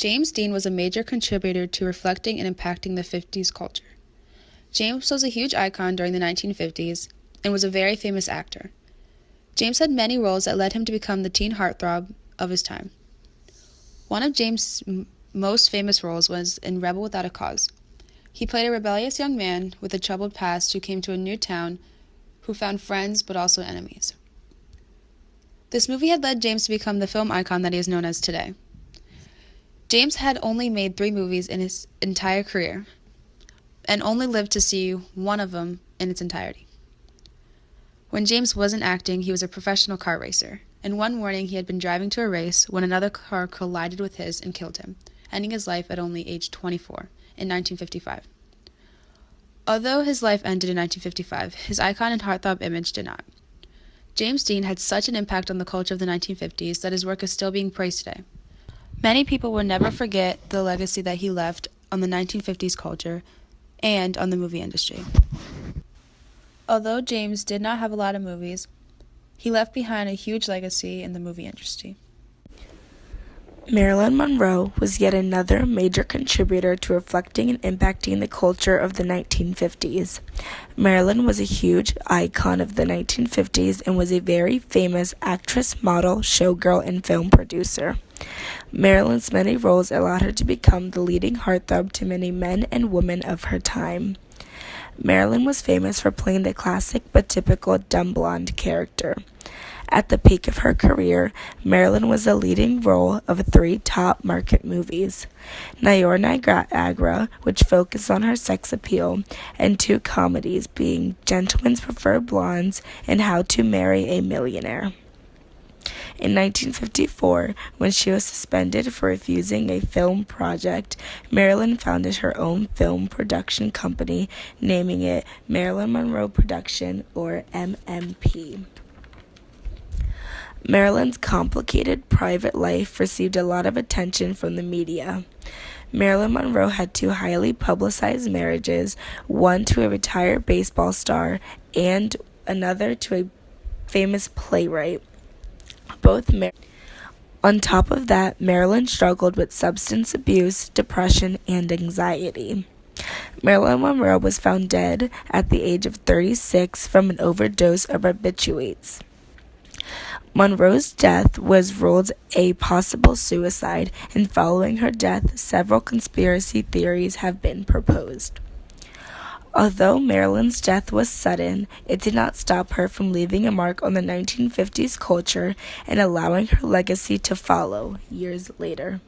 James Dean was a major contributor to reflecting and impacting the 50s culture. James was a huge icon during the 1950s and was a very famous actor. James had many roles that led him to become the teen heartthrob of his time. One of James' most famous roles was in Rebel Without a Cause. He played a rebellious young man with a troubled past who came to a new town who found friends but also enemies. This movie had led James to become the film icon that he is known as today. James had only made 3 movies in his entire career and only lived to see one of them in its entirety. When James wasn't acting, he was a professional car racer, and one morning he had been driving to a race when another car collided with his and killed him, ending his life at only age 24 in 1955. Although his life ended in 1955, his icon and heartthrob image did not. James Dean had such an impact on the culture of the 1950s that his work is still being praised today. Many people will never forget the legacy that he left on the 1950s culture and on the movie industry. Although James did not have a lot of movies, he left behind a huge legacy in the movie industry. Marilyn Monroe was yet another major contributor to reflecting and impacting the culture of the 1950s. Marilyn was a huge icon of the 1950s and was a very famous actress, model, showgirl, and film producer. Marilyn's many roles allowed her to become the leading heartthrob to many men and women of her time. Marilyn was famous for playing the classic but typical dumb blonde character. At the peak of her career, Marilyn was the leading role of 3 top market movies, Nayor Niagara, which focused on her sex appeal, and 2 comedies being Gentlemen's Prefer Blondes and How to Marry a Millionaire. In 1954, when she was suspended for refusing a film project, Marilyn founded her own film production company, naming it Marilyn Monroe Production, or MMP. Marilyn's complicated private life received a lot of attention from the media. Marilyn Monroe had 2 highly publicized marriages, one to a retired baseball star and another to a famous playwright. On top of that, Marilyn struggled with substance abuse, depression, and anxiety. Marilyn Monroe was found dead at the age of 36 from an overdose of barbiturates. Monroe's death was ruled a possible suicide, and following her death, several conspiracy theories have been proposed. Although Marilyn's death was sudden, it did not stop her from leaving a mark on the 1950s culture and allowing her legacy to follow years later.